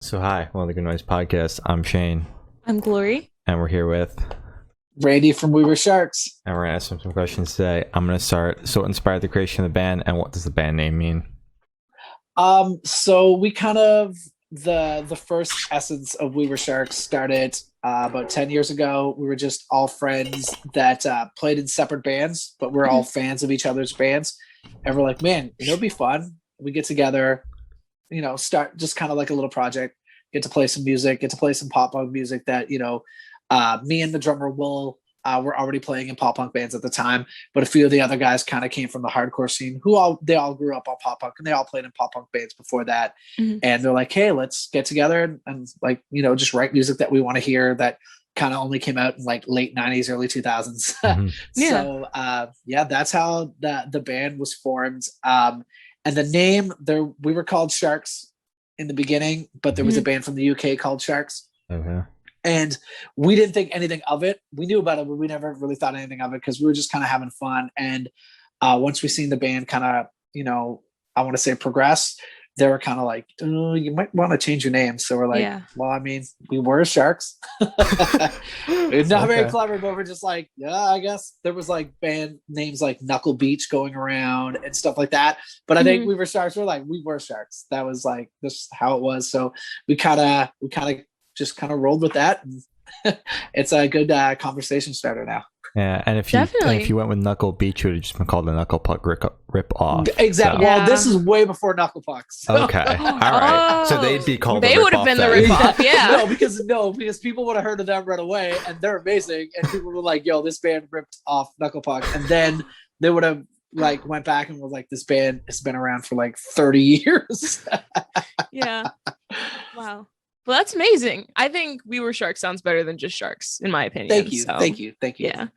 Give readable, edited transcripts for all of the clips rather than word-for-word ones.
So hi, welcome to the Good Noise Podcast. I'm Shane, I'm Glory. and we're here with, Randy from We Were Sharks. and we're gonna ask some questions today. I'm gonna start. So, what inspired the creation of the band, and what does the band name mean? So we kind of the first essence of We Were Sharks started about 10 years ago. We were just all friends that played in separate bands, but we're all fans of each other's bands. And we're like, man, it'd be fun. We get together, start just kind of like a little project, get to play some music, get to play some pop punk music that, me and the drummer Will were already playing in pop punk bands at the time, but a few of the other guys kind of came from the hardcore scene they all grew up on pop punk and they all played in pop punk bands before that. And they're like, hey, let's get together and like, just write music that we want to hear that kind of only came out in like late 90s, early 2000s. So that's how the band was formed. And the name we were called Sharks in the beginning, but there was a band from the UK called Sharks. Okay. And we didn't think anything of it. We knew about it, but we never really thought anything of it because we were just kind of having fun. And once we seen the band kind of, I want to say progress, they were kind of like, oh, you might want to change your name. So we're like, well, I mean, we were Sharks. It's not very clever, but we're just like, yeah, I guess there was like band names like Knuckle Beach going around and stuff like that. But I think We Were Sharks. We're like, we were Sharks. That was like, this is how it was. So we kind of just kind of rolled with that. And it's a good conversation starter now. Yeah, and if you went with Knuckle Beach, you would have just been called the Knuckle Puck rip off. Exactly. So. Well, this is way before Knuckle Pucks. So. Okay. All right. So they'd be called. They would have been the rip off. Yeah. because people would have heard of them right away, and they're amazing, and people were like, "Yo, this band ripped off Knuckle Puck," and then they would have like went back and was like, "This band has been around for like 30 years." Yeah. Wow. Well, that's amazing. I think We Were Sharks sounds better than just Sharks, in my opinion. Thank you. Yeah.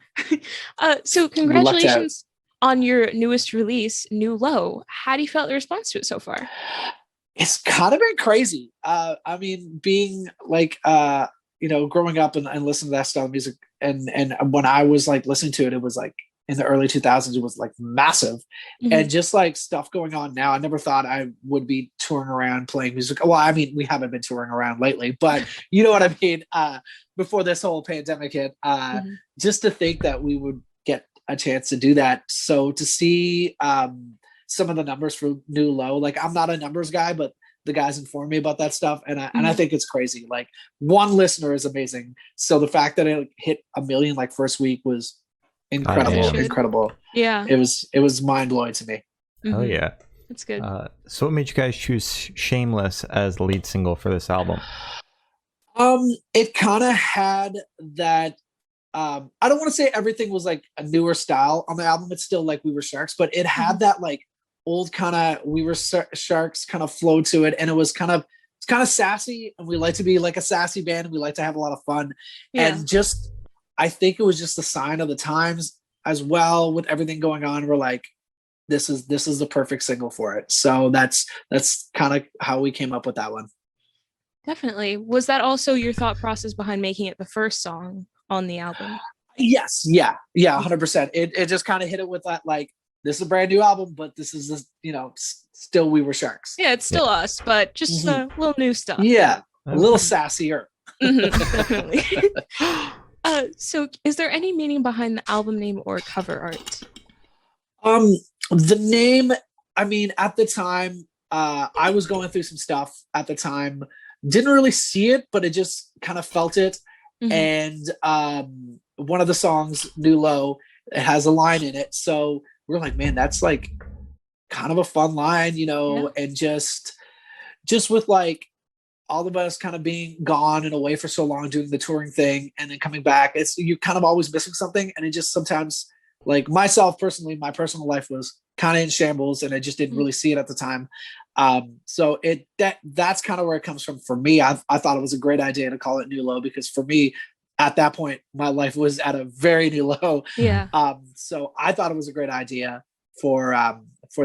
So congratulations on your newest release, New Low. How do you feel the response to it so far? It's kind of been crazy. I mean, being like, growing up and listening to that style of music, and when I was like listening to it, it was like in the early 2000s, it was like massive. And just like stuff going on now. I never thought I would be touring around playing music. Well, I mean, we haven't been touring around lately, but you know what I mean? Before this whole pandemic hit, just to think that we would get a chance to do that. So to see some of the numbers for New Low, like I'm not a numbers guy, but the guys informed me about that stuff. And I think it's crazy. Like one listener is amazing. So the fact that it hit 1 million like first week was incredible. Yeah, it was mind-blowing to me. Oh yeah, that's good. So what made you guys choose Shameless as the lead single for this album? It kind of had that I don't want to say everything was like a newer style on the album. It's still like We Were Sharks, but it had that like old kind of We Were Sharks kind of flow to it, and it's kind of sassy, and we like to be like a sassy band, and we like to have a lot of fun. And just I think it was just a sign of the times as well with everything going on. We're like, this is the perfect single for it. So that's kind of how we came up with that one. Definitely. Was that also your thought process behind making it the first song on the album? Yes. Yeah. 100%. It just kind of hit it with that, like, this is a brand new album, but this is, still We Were Sharks. Yeah, it's still us, but just a little new stuff. Yeah. A little sassier. Definitely. So is there any meaning behind the album name or cover art? The name, I mean, at the time, I was going through some stuff at the time, didn't really see it, but it just kind of felt it. And one of the songs, New Low, it has a line in it. So we're like, man, that's like kind of a fun line, and just with like, all of us kind of being gone and away for so long doing the touring thing and then coming back, you're kind of always missing something. And it just sometimes, like myself personally, my personal life was kind of in shambles and I just didn't really see it at the time. So that's kind of where it comes from for me. I thought it was a great idea to call it New Low because for me at that point, my life was at a very new low. Yeah. So I thought it was a great idea for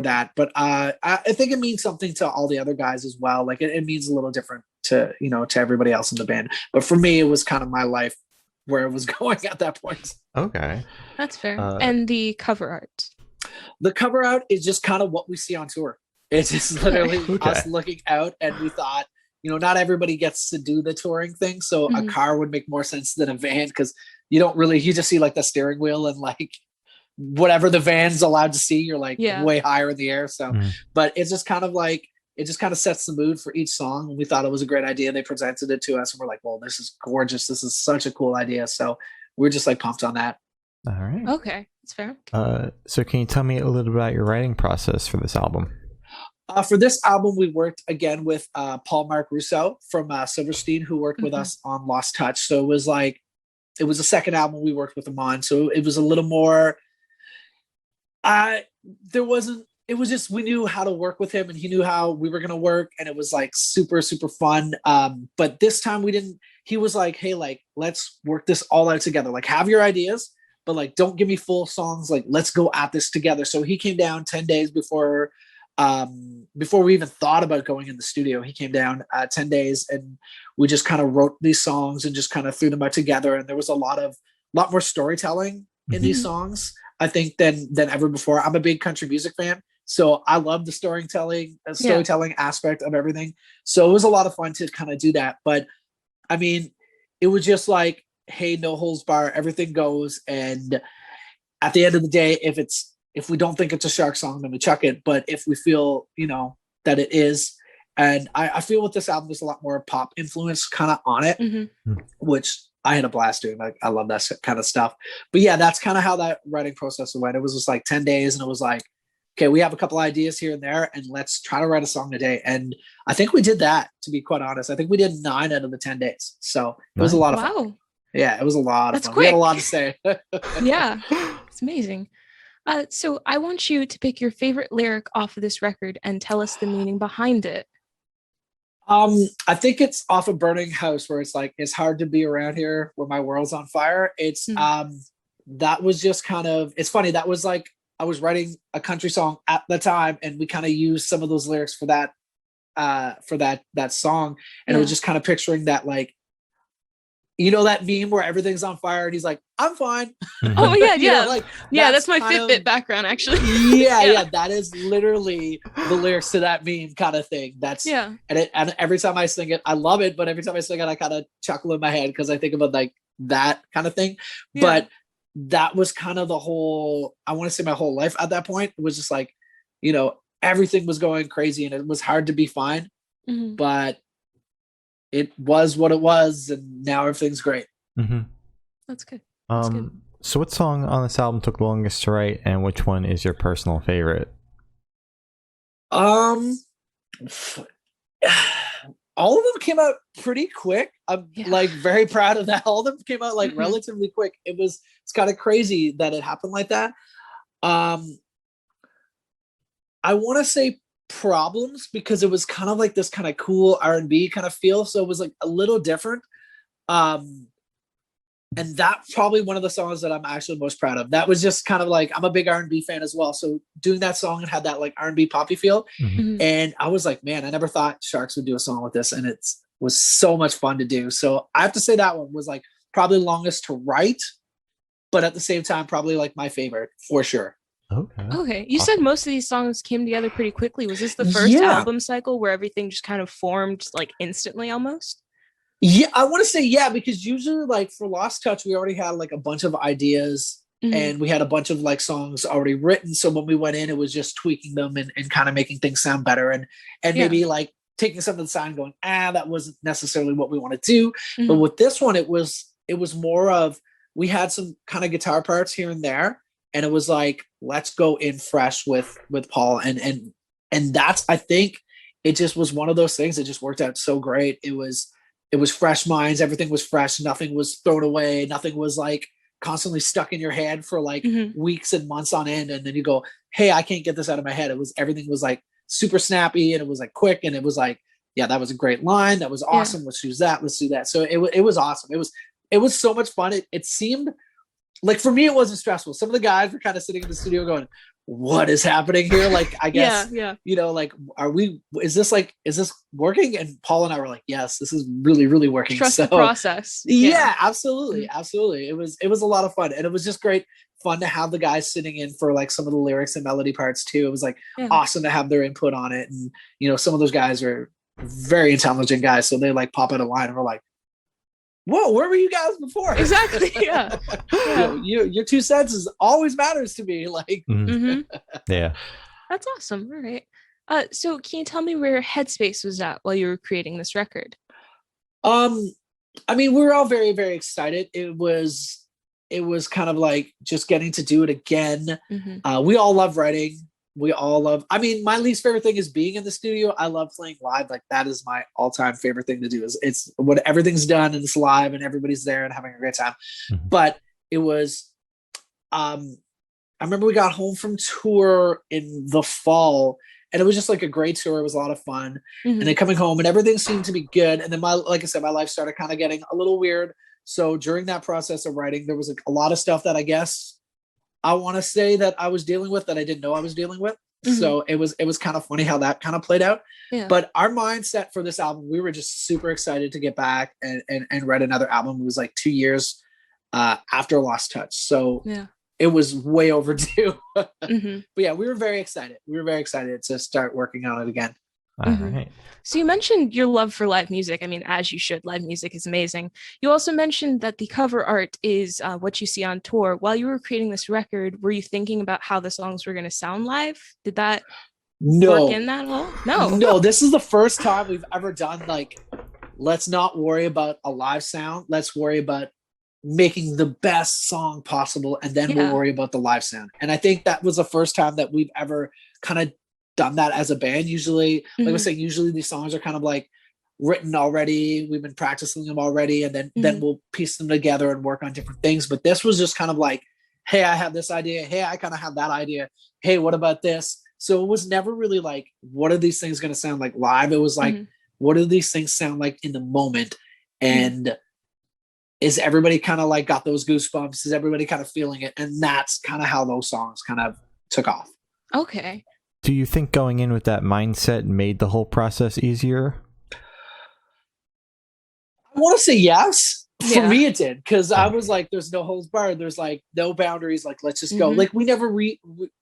that, but I think it means something to all the other guys as well. Like it means a little different to everybody else in the band, but for me it was kind of my life where it was going at that point. Okay, that's fair. And the cover art is just kind of what we see on tour. It's just literally us looking out, and we thought not everybody gets to do the touring thing. So a car would make more sense than a van, because you just see like the steering wheel and like whatever the van's allowed to see, you're like way higher in the air. So, but it's just kind of like, it just kind of sets the mood for each song. And we thought it was a great idea. They presented it to us and we're like, well, this is gorgeous. This is such a cool idea. So we're just like pumped on that. All right. Okay. That's fair. So can you tell me a little bit about your writing process for this album? For this album, we worked again with Paul Mark Rousseau from Silverstein, who worked with us on Lost Touch. So it was the second album we worked with him on. So it was a little more, it was just, we knew how to work with him and he knew how we were going to work. And it was like super, super fun. But this time he was like, hey, like, let's work this all out together. Like, have your ideas, but like, don't give me full songs. Like, let's go at this together. So he came down 10 days before we even thought about going in the studio. He came down 10 days and we just kind of wrote these songs and just kind of threw them out together. And there was a lot more storytelling in these songs, I think, than ever before. I'm a big country music fan, so I love the storytelling aspect of everything. So it was a lot of fun to kind of do that. But I mean, it was just like, hey, no holds bar, everything goes. And at the end of the day, if we don't think it's a Shark song, then we chuck it. But if we feel, that it is, and I feel with this album, there's a lot more pop influence kind of on it, which I had a blast doing. Like, I love that kind of stuff. But yeah, that's kind of how that writing process went. It was just like 10 days and it was like, okay, we have a couple ideas here and there and let's try to write a song a day. And I think we did that, to be quite honest. I think we did 9 out of the 10 days. So it was a lot of fun. Yeah, it was a lot of fun. Quick. We had a lot to say. Yeah, it's amazing. So I want you to pick your favorite lyric off of this record and tell us the meaning behind it. I think it's off of Burning House, where it's like, it's hard to be around here where my world's on fire. It's that was just kind of, it's funny, that was like, I was writing a country song at the time and we kind of used some of those lyrics for that song. And it was just kind of picturing that, like, that meme where everything's on fire and he's like, I'm fine. Oh yeah. That's my Fitbit background, actually. Yeah. That is literally the lyrics to that meme kind of thing. And every time I sing it, I love it. But every time I sing it, I kind of chuckle in my head because I think about like that kind of thing. Yeah. But that was kind of the whole, I want to say my whole life at that point. It was just like, everything was going crazy and it was hard to be fine, but it was what it was. And now everything's great. That's good. So what song on this album took the longest to write and which one is your personal favorite? All of them came out pretty quick. I'm like very proud of that. All of them came out like relatively quick. It's kind of crazy that it happened like that. I want to say Problems, because it was kind of like this kind of cool R&B kind of feel. So it was like a little different. And that's probably one of the songs that I'm actually most proud of. That was just kind of like, I'm a big R&B fan as well. So doing that song and had that like R&B poppy feel. And I was like, man, I never thought Sharks would do a song with this. And it was so much fun to do. So I have to say that one was like probably longest to write, but at the same time, probably like my favorite for sure. Okay. You said most of these songs came together pretty quickly. Was this the first album cycle where everything just kind of formed like instantly almost? Yeah, I want to say because usually like for Lost Touch, we already had like a bunch of ideas and we had a bunch of like songs already written. So when we went in, it was just tweaking them and kind of making things sound better and maybe like taking some of the sound going, that wasn't necessarily what we want to do. But with this one, it was more of, we had some kind of guitar parts here and there. And it was like, let's go in fresh with Paul. And that's, I think it just was one of those things that just worked out so great. It was fresh minds. Everything was fresh. Nothing was thrown away. Nothing was like constantly stuck in your head for like weeks and months on end. And then you go, hey, I can't get this out of my head. Everything was like super snappy and it was like quick. And it was like, yeah, that was a great line. That was awesome. Let's use that. Let's do that. So it was awesome. It was so much fun. It seemed like, for me, it wasn't stressful. Some of the guys were kind of sitting in the studio going, what is happening here? Like, I guess, like, is this working? And Paul and I were like, yes, this is really, really working. Trust the process. Yeah, absolutely. Absolutely. It was a lot of fun. And it was just great fun to have the guys sitting in for like some of the lyrics and melody parts too. It was like awesome to have their input on it. And, some of those guys are very intelligent guys. So they like pop out of line and we're like, whoa, where were you guys before? Exactly. Yeah. Your 2 cents always matters to me. Like, yeah. That's awesome. All right. So can you tell me where Headspace was at while you were creating this record? I mean, we were all very, very excited. It was kind of like just getting to do it again. We all love writing. I mean, my least favorite thing is being in the studio. I love playing live. Like that is my all-time favorite thing to do is it's when everything's done and it's live and everybody's there and having a great time. But it was, I remember we got home from tour in the fall and it was just like a great tour. It was a lot of fun. And then coming home and everything seemed to be good. And then like I said, my life started kind of getting a little weird. So during that process of writing, there was a lot of stuff that I guess I want to say that I was dealing with that I didn't know I was dealing with. So it was kind of funny how that kind of played out. But our mindset for this album, we were just super excited to get back and write another album. It was like 2 years after Lost Touch. So it was way overdue. But yeah, we were very excited. We were very excited to start working on it again. All right. So you mentioned your love for live music. I mean, as you should, live music is amazing. You also mentioned that the cover art is what you see on tour. While you were creating this record, were you thinking about how the songs were going to sound live? Did that work in that at all? No, this is the first time we've ever done like, let's not worry about a live sound. Let's worry about making the best song possible. And then we'll worry about the live sound. And I think that was the first time that we've ever kind of done that as a band. Usually, like I was saying, usually these songs are kind of like written already. We've been practicing them already, and then we'll piece them together and work on different things. But this was just kind of like, hey, I have this idea. Hey, I kind of have that idea. Hey, what about this? So it was never really like, what are these things going to sound like live? It was like, what do these things sound like in the moment? And is everybody kind of like got those goosebumps? Is everybody kind of feeling it? And that's kind of how those songs kind of took off. Okay. Do you think going in with that mindset made the whole process easier? I want to say yes. For me, it did, because I was like, there's no holds barred. There's like no boundaries. Like, let's just go. Like, we never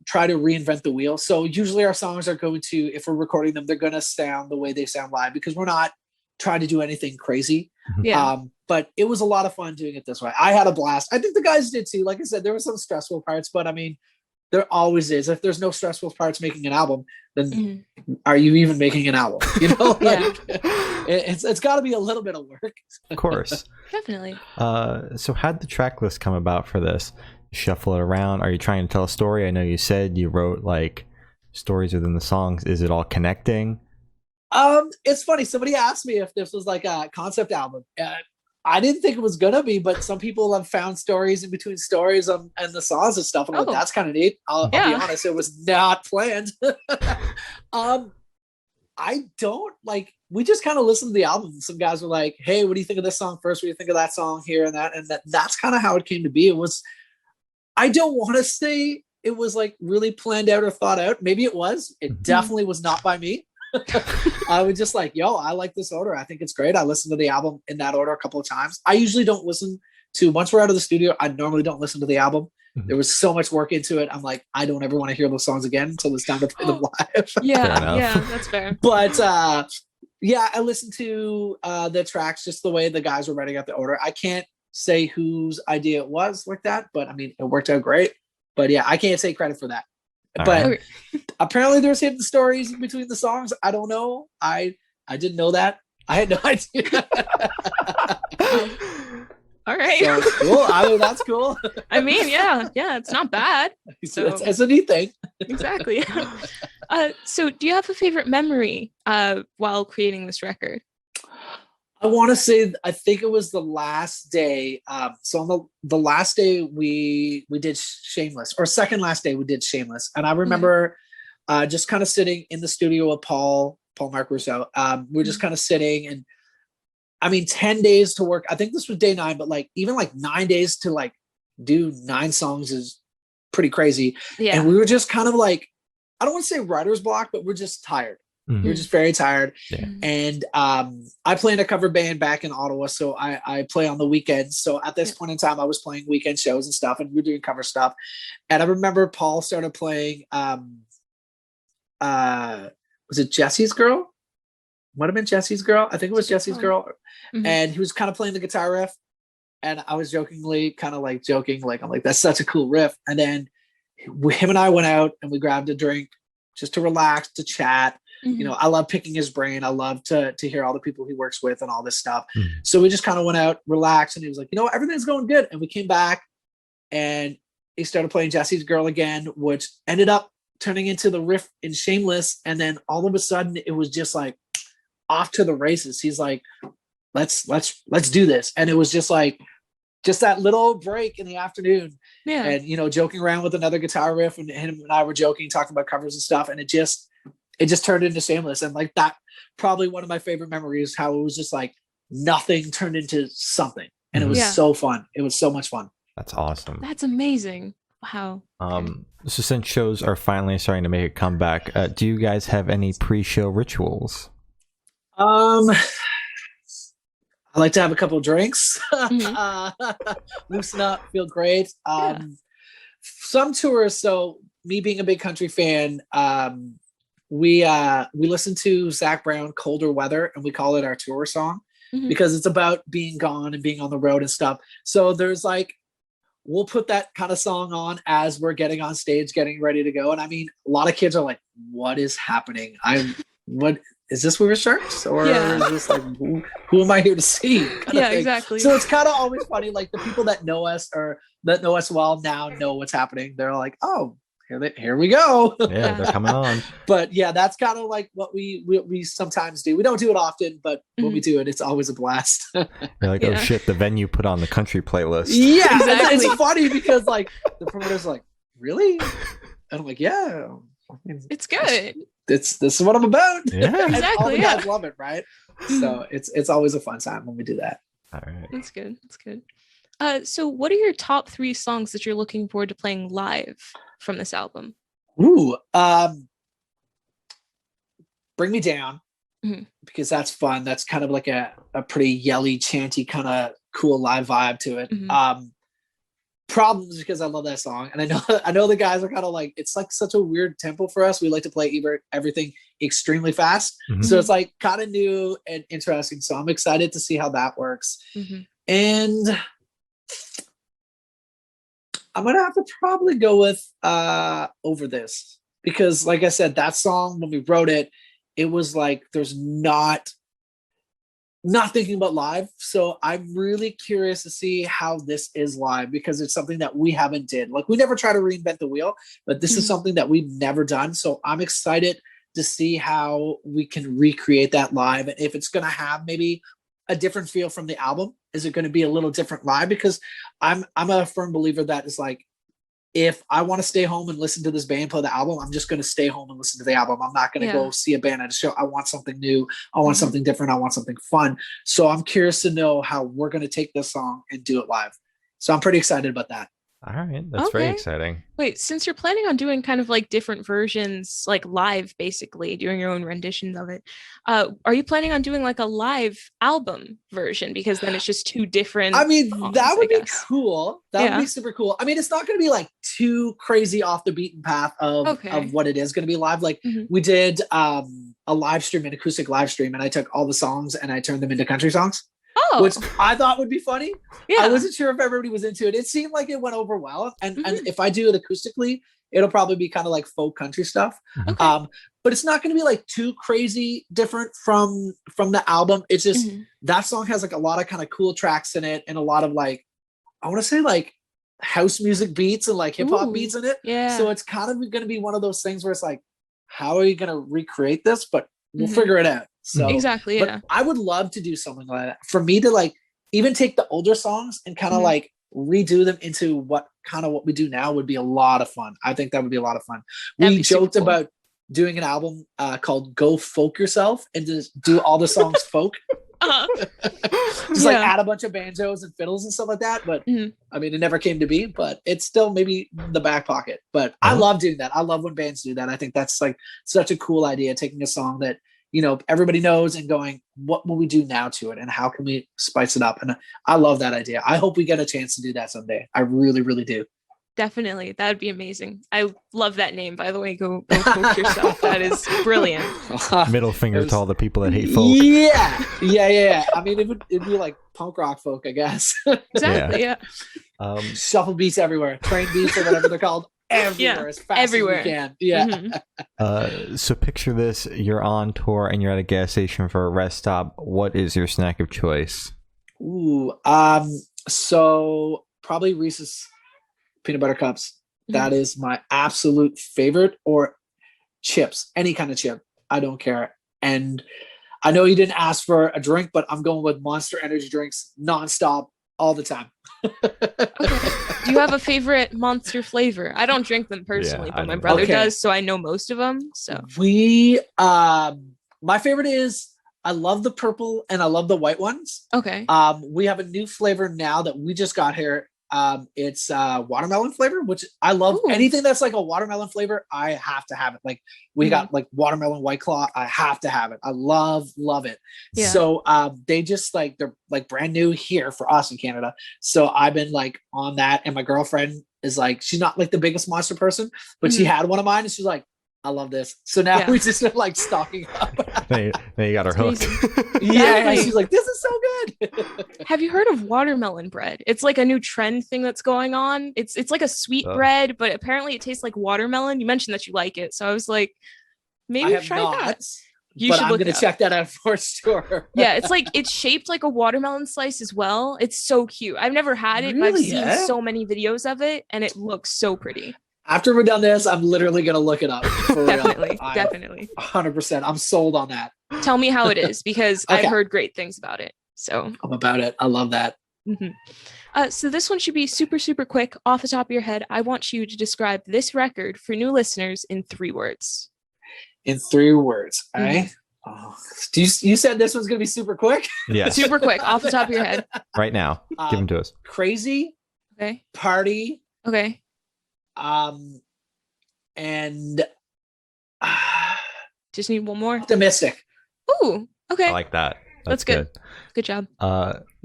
try to reinvent the wheel. So usually our songs are going to, if we're recording them, they're going to sound the way they sound live because we're not trying to do anything crazy. But it was a lot of fun doing it this way. I had a blast. I think the guys did too. Like I said, there were some stressful parts, but I mean, there always is. If there's no stressful parts making an album, then are you even making an album? You know, like, it's got to be a little bit of work. Of course. Definitely. So how'd the track list come about for this? Shuffle it around. Are you trying to tell a story? I know you said you wrote like stories within the songs. Is it all connecting? It's funny. Somebody asked me if this was like a concept album. I didn't think it was gonna be, but some people have found stories in between stories and the songs and stuff. And I'm like, that's kind of neat. I'll be honest, it was not planned. I don't like. We just kind of listened to the album. Some guys were like, "Hey, what do you think of this song first? What do you think of that song here and that?" And that's kind of how it came to be. It was. I don't want to say it was like really planned out or thought out. Maybe it was. It definitely was not by me. I was just like, yo, I like this order. I think it's great. I listened to the album in that order a couple of times. I usually don't listen to, once we're out of the studio, I normally don't listen to the album. There was so much work into it. I'm like, I don't ever want to hear those songs again until it's time to play them live. Yeah, that's fair. But yeah, I listened to the tracks just the way the guys were writing out the order. I can't say whose idea it was like that, but I mean, it worked out great. But yeah, I can't take credit for that. But apparently there's hidden stories in between the songs. I don't know. I didn't know that. I had no idea. All right. So cool. I mean, that's cool. I mean, yeah, it's not bad. So. It's a neat thing. Exactly. So do you have a favorite memory while creating this record? I want to say, I think it was the last day. So on the last day we did Shameless, or second last day we did Shameless. And I remember just kind of sitting in the studio with Paul Mark Rousseau. We were just kind of sitting, and I mean, 10 days to work. I think this was day 9, but like even like 9 days to like do 9 songs is pretty crazy. Yeah. And we were just kind of like, I don't want to say writer's block, but we're just tired. We were just very tired. Yeah. And I play in a cover band back in Ottawa, so I play on the weekends. So at this point in time, I was playing weekend shows and stuff, and we were doing cover stuff. And I remember Paul started playing, was it Jesse's Girl? might have been Jesse's Girl. I think it was Jesse's Girl. Mhm. And he was kind of playing the guitar riff. And I was jokingly kind of like joking, like, I'm like, that's such a cool riff. And then him and I went out and we grabbed a drink just to relax, to chat. Mhm. You know, I love picking his brain. I love to hear all the people he works with and all this stuff. Mhm. So we just kind of went out, relaxed, and he was like, you know, everything's going good. And we came back and he started playing Jesse's Girl again, which ended up turning into the riff in Shameless. And then all of a sudden it was just like off to the races. He's like, let's do this. And it was just like, just that little break in the afternoon. Yeah. And, you know, joking around with another guitar riff, and him and I were joking, talking about covers and stuff. And it just turned into Shameless. And like, that probably one of my favorite memories, how it was just like nothing turned into something. And it was Yeah. so fun. It was so much fun. That's awesome. That's amazing. Wow. Okay. So since shows are finally starting to make a comeback, do you guys have any pre-show rituals? I like to have a couple of drinks, Mhm. loosen up, feel great. Yeah. Some tours. So me being a big country fan, we listen to Zach Brown, Colder Weather, and we call it our tour song Mhm. because it's about being gone and being on the road and stuff. So there's like, we'll put that kind of song on as we're getting on stage, getting ready to go. And I mean, a lot of kids are like, what is happening? What is this? We Were Sharks? Or Yeah. is this like, who am I here to see? kind of Yeah, thing. exactly. So it's kind of always funny. Like the people that know us or that know us well now know what's happening. They're like, oh, here we go. Yeah, they're coming on. But yeah, that's kind of like what we sometimes do. We don't do it often, but when we do it, it's always a blast. You're like, oh Yeah. shit, the venue put on the country playlist. Yeah, Exactly. it's funny because like the promoter's like, really? And I'm like, yeah, I mean, It's good. this is what I'm about. Yeah. And all Exactly, the yeah. guys love it, right? So it's always a fun time when we do that. All right. That's good. That's good. So what are your top 3 songs that you're looking forward to playing live from this album? Ooh, Bring Me Down, Mhm. because that's fun. That's kind of like a pretty yelly, chanty, kind of cool live vibe to it. Mhm. Problems, because I love that song, and I know the guys are kind of like, it's like such a weird tempo for us. We like to play everything extremely fast, Mhm. so it's like kind of new and interesting. So I'm excited to see how that works. Mhm. And I'm gonna have to probably go with Over This, because like I said, that song, when we wrote it, it was like there's not thinking about live. So I'm really curious to see how this is live, because it's something that we haven't did. Like, we never try to reinvent the wheel, but this is Mhm. something that we've never done. So I'm excited to see how we can recreate that live, and if it's going to have maybe a different feel from the album. Is it going to be a little different live? Because I'm a firm believer that is like, if I want to stay home and listen to this band play the album, I'm just going to stay home and listen to the album. I'm not going to go see a band at a show. I want something new. I want something different. I want something fun. So I'm curious to know how we're going to take this song and do it live. So I'm pretty excited about that. All right. That's very Okay. exciting. Wait, since you're planning on doing kind of like different versions, like live, basically doing your own renditions of it, are you planning on doing like a live album version? Because then it's just 2 different. I mean, songs, that would I be guess. cool. That would be super cool. I mean, it's not going to be like too crazy off the beaten path of what it is going to be live. Like we did a live stream, an acoustic live stream, and I took all the songs and I turned them into country songs. Oh, which I thought would be funny. yeah. I wasn't sure if everybody was into it. It seemed like it went over well. And if I do it acoustically, it'll probably be kind of like folk country stuff. Okay. But it's not going to be like too crazy different from the album. It's just that song has like a lot of kind of cool tracks in it, and a lot of like, I want to say like house music beats and like hip hop beats in it. Yeah. So it's kind of going to be one of those things where it's like, how are you going to recreate this? But we'll figure it out. So exactly, but yeah. I would love to do something like that. For me to like even take the older songs and kind of like redo them into what we do now would be a lot of fun. I think that would be a lot of fun. We joked about doing an album called Go Folk Yourself, and just do all the songs folk. Just like add a bunch of banjos and fiddles and stuff like that. But I mean, it never came to be, but it's still maybe in the back pocket. But I love doing that. I love when bands do that. I think that's like such a cool idea, taking a song that, you know, everybody knows and going, what will we do now to it? And how can we spice it up? And I love that idea. I hope we get a chance to do that someday. I really, really do. Definitely. That'd be amazing. I love that name, by the way. Go coach yourself. That is brilliant. Middle finger to all the people that hate folk. Yeah. I mean, it'd be like punk rock folk, I guess. Exactly. Yeah. Shuffle beats everywhere, train beats or whatever they're called, everywhere, as fast everywhere. as you can. Yeah. Mm-hmm. So picture this: you're on tour and you're at a gas station for a rest stop. What is your snack of choice? Ooh. So probably Reese's peanut butter cups. That is my absolute favorite. Or chips, any kind of chip. I don't care. And I know you didn't ask for a drink, but I'm going with Monster Energy drinks nonstop all the time. Okay. Do you have a favorite Monster flavor? I don't drink them personally, but my brother does, so I know most of them. So my favorite is, I love the purple and I love the white ones. Okay. We have a new flavor now that we just got here. It's watermelon flavor, which I love. Ooh. Anything that's like a watermelon flavor, I have to have it. Like we got like watermelon White Claw, I have to have it. I love it. Yeah. So they just they're like brand new here for us in Canada. So I've been like on that, and my girlfriend is like, she's not like the biggest Monster person, but she had one of mine and she's like, I love this. So now we just like stocking up. Now you got her hooked. Yeah, she's like, this is so good. Have you heard of watermelon bread? It's like a new trend thing that's going on. It's like a sweet bread, but apparently it tastes like watermelon. You mentioned that you like it, so I was like, maybe try that. You should look. I'm gonna check that out for sure. Yeah, it's shaped like a watermelon slice as well. It's so cute. I've never had it, but I've seen so many videos of it, and it looks so pretty. After we're done this, I'm literally going to look it up. Definitely. 100%. I'm sold on that. Tell me how it is, because I've heard great things about it. So I'm about it. I love that. Mm-hmm. So this one should be super, super quick. Off the top of your head, I want you to describe this record for new listeners in 3 words. In 3 words. All right. Oh, you said this one's going to be super quick? Yeah. Super quick. Off the top of your head. Right now. Give them to us. Crazy. Okay. Party. Okay. And just need one more. Optimistic. Ooh, okay. I like that. That's good. Good job.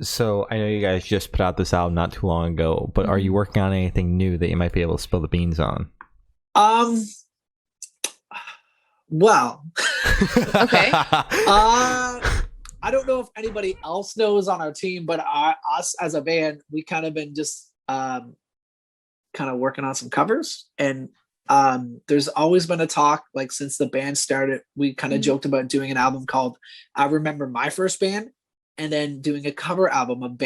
So I know you guys just put out this album not too long ago, but are you working on anything new that you might be able to spill the beans on? Well. Okay. I don't know if anybody else knows on our team, but us as a band, we kind of been just kind of working on some covers, and there's always been a talk, like since the band started, we kind of joked about doing an album called I Remember My First Band, and then doing a cover album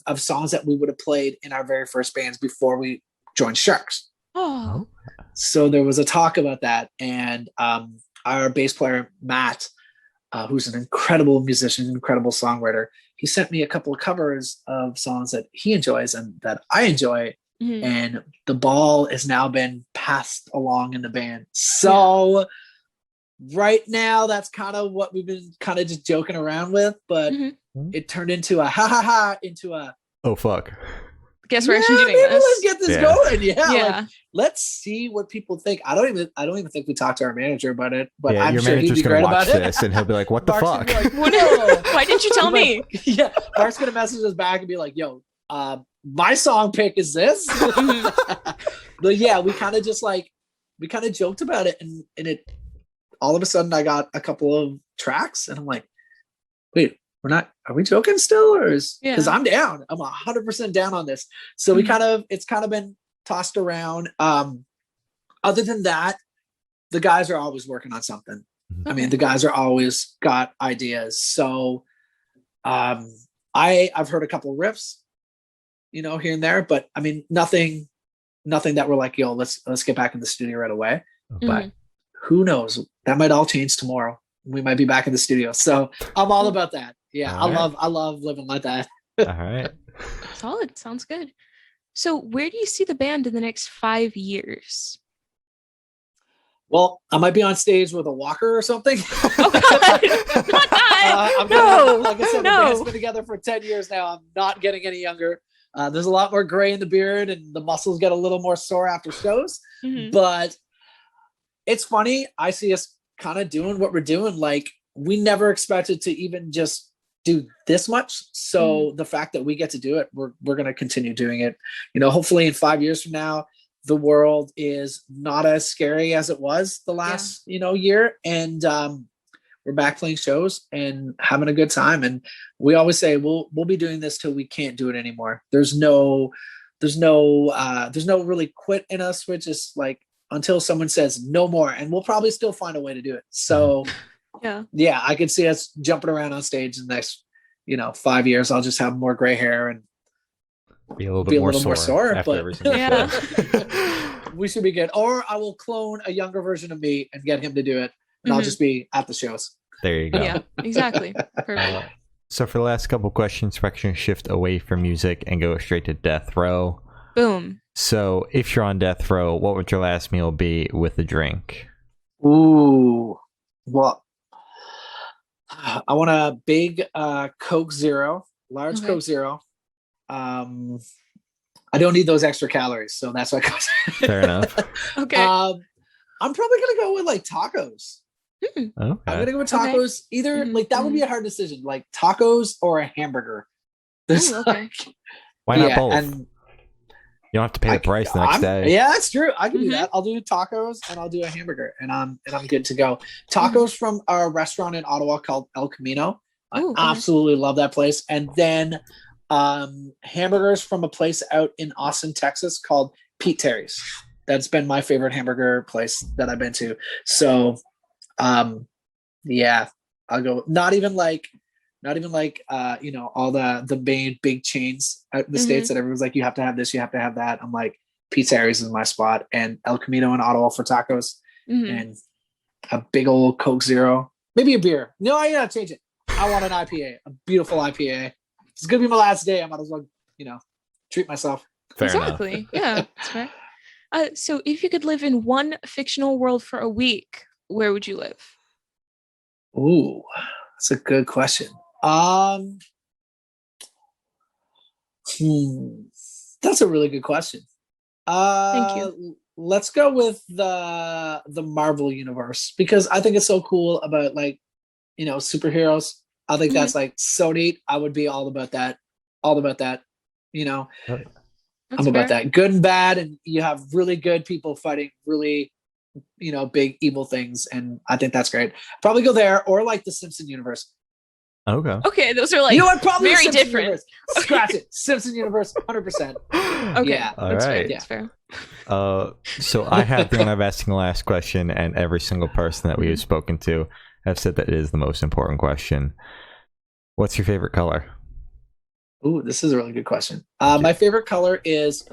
of songs that we would have played in our very first bands before we joined Sharks. Oh, so there was a talk about that, and our bass player Matt, who's an incredible musician, incredible songwriter, he sent me a couple of covers of songs that he enjoys and that I enjoy. And the ball has now been passed along in the band. So right now, that's kind of what we've been kind of just joking around with, but it turned into a into a oh fuck. Guess we're actually doing this. Let's get this going. Yeah. Like, let's see what people think. I don't even think we talked to our manager about it, but I'm your sure he'd manager's be gonna great watch about this it. and he'll be like, what the fuck? Like, why didn't you tell me? Yeah, Mark's gonna message us back and be like, yo, my song pick is this. But yeah, we kind of joked about it, and it all of a sudden I got a couple of tracks and I'm like, wait, are we joking still? Or because I'm down. I'm 100% down on this. So it's kind of been tossed around. Other than that, the guys are always working on something. I mean, the guys are always got ideas. So I've heard a couple of riffs, here and there, but I mean, nothing that we're like, yo, let's get back in the studio right away. But who knows? That might all change tomorrow. We might be back in the studio. So I'm all about that. Yeah. I love living like that. All right. Solid. Sounds good. So where do you see the band in the next 5 years? Well, I might be on stage with a walker or something. Oh, God. Not that. Like I said, the band's been together for 10 years now. I'm not getting any younger. There's a lot more gray in the beard and the muscles get a little more sore after shows. But it's funny. I see us kind of doing what we're doing. Like, we never expected to even just do this much. So the fact that we get to do it, we're going to continue doing it. Hopefully in 5 years from now, the world is not as scary as it was the last year, and we're back playing shows and having a good time. And we always say we'll be doing this till we can't do it anymore. There's no really quit in us. We're just like, until someone says no more, and we'll probably still find a way to do it. So yeah, I could see us jumping around on stage in the next 5 years. I'll just have more gray hair and be a little more sore but show. we should be good. Or I will clone a younger version of me and get him to do it, and I'll just be at the shows. There you go. Yeah, exactly. Perfect. So for the last couple questions, we're actually going to shift away from music and go straight to death row. Boom. So if you're on death row, what would your last meal be with a drink? Ooh, well, I want a big Coke Zero, large Coke Zero. I don't need those extra calories, so that's what goes. Fair enough. Okay. I'm probably gonna go with like tacos. Okay. I'm gonna go with tacos. Either like that would be a hard decision, like tacos or a hamburger. There's why not both? And you don't have to pay the price the next day. Yeah, that's true. I can do that. I'll do tacos and I'll do a hamburger, and I'm good to go. Tacos from a restaurant in Ottawa called El Camino. I absolutely love that place. And then hamburgers from a place out in Austin, Texas called Pete Terry's. That's been my favorite hamburger place that I've been to. So yeah, I'll go not even like all the main big chains out in the States that everyone's like, you have to have this, you have to have that. I'm like, Pete Terry's is my spot, and El Camino in Ottawa for tacos, and a big old Coke Zero, maybe a beer. No, I gotta change it. I want an IPA, a beautiful IPA. It's gonna be my last day. I might as well, treat myself. Fair exactly. enough. Yeah, that's fair. So if you could live in one fictional world for a week, where would you live? Ooh, that's a good question. That's a really good question. Thank you. Let's go with the Marvel universe, because I think it's so cool about superheroes. I think that's like so neat. I would be all about that. I'm about that. Good and bad, and you have really good people fighting really big evil things, and I think that's great. Probably go there, or like the Simpson universe. Okay, those are like probably very different. Universe. Scratch it. Simpson universe, 100%. Okay, yeah, that's right. fair. That's fair. So I have the honor of asking the last question, and every single person that we have spoken to have said that it is the most important question. What's your favorite color? Ooh, this is a really good question. My favorite color is,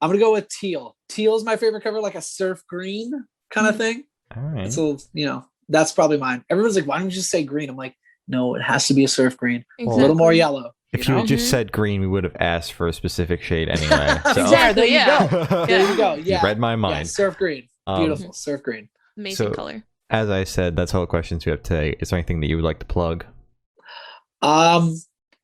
I'm gonna go with teal. Teal is my favorite color, like a surf green kind of thing. All right. So that's probably mine. Everyone's like, why don't you just say green? I'm like, no, it has to be a surf green. Exactly. A little more yellow. If you had just said green, we would have asked for a specific shade anyway. So. Exactly. There you go. There you go. Yeah. You read my mind. Yeah, surf green. Beautiful. Surf green. Amazing color. As I said, that's all the questions we have today. Is there anything that you would like to plug?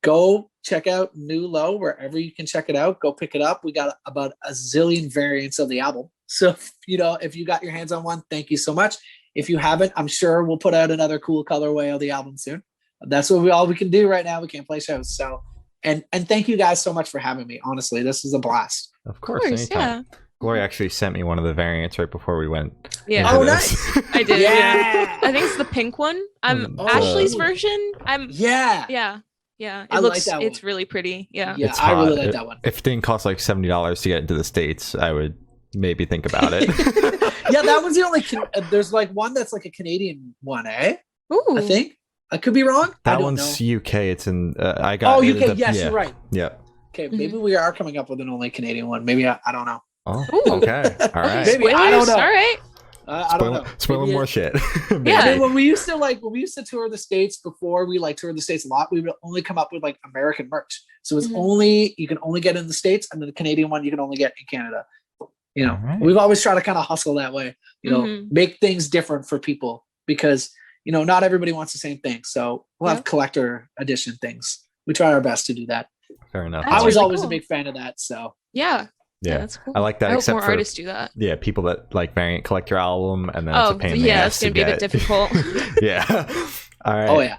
Go check out New Low wherever you can check it out. Go pick it up. We got about a zillion variants of the album. So, if you got your hands on one, thank you so much. If you haven't, I'm sure we'll put out another cool colorway of the album soon. That's what we can do right now. We can't play shows. So, and thank you guys so much for having me. Honestly, this is a blast. Of course, anytime. Yeah. Gloria actually sent me one of the variants right before we went. Yeah. into nice. this. I did. Yeah. I think it's the pink one. Ashley's version. Yeah. I like that one. It's really pretty. Yeah. Yeah, It's I really hot. like that one. If it didn't cost like $70 to get into the States, I would maybe think about it. Yeah, that one's the only. There's like one that's like a Canadian one, Ooh. I think. I could be wrong. That one's UK. It's in. I got. UK. Yes, you're right. Yeah. Okay, maybe we are coming up with an only Canadian one. Maybe I don't know. Oh, Ooh. okay. All right. Maybe I don't know. All right. I don't know. Spoiling more shit. Yeah. I mean, when we used to tour the States before we toured the States a lot, we would only come up with like American merch. So it's you can only get in the States, and then the Canadian one you can only get in Canada. Right. We've always tried to kind of hustle that way, make things different for people, because, not everybody wants the same thing. So we'll have collector edition things. We try our best to do that. Fair enough. That's I was really always cool. a big fan of that. So Yeah, Yeah, that's cool. I like that. I hope Except more for artists do that. Yeah, people that like variant collect your album and then it's a pain in the ass it's gonna be a bit difficult. Yeah. All right. Oh yeah.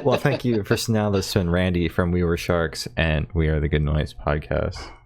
Well, thank you. First, now this has been Randy from We Were Sharks, and we are the Good Noise Podcast.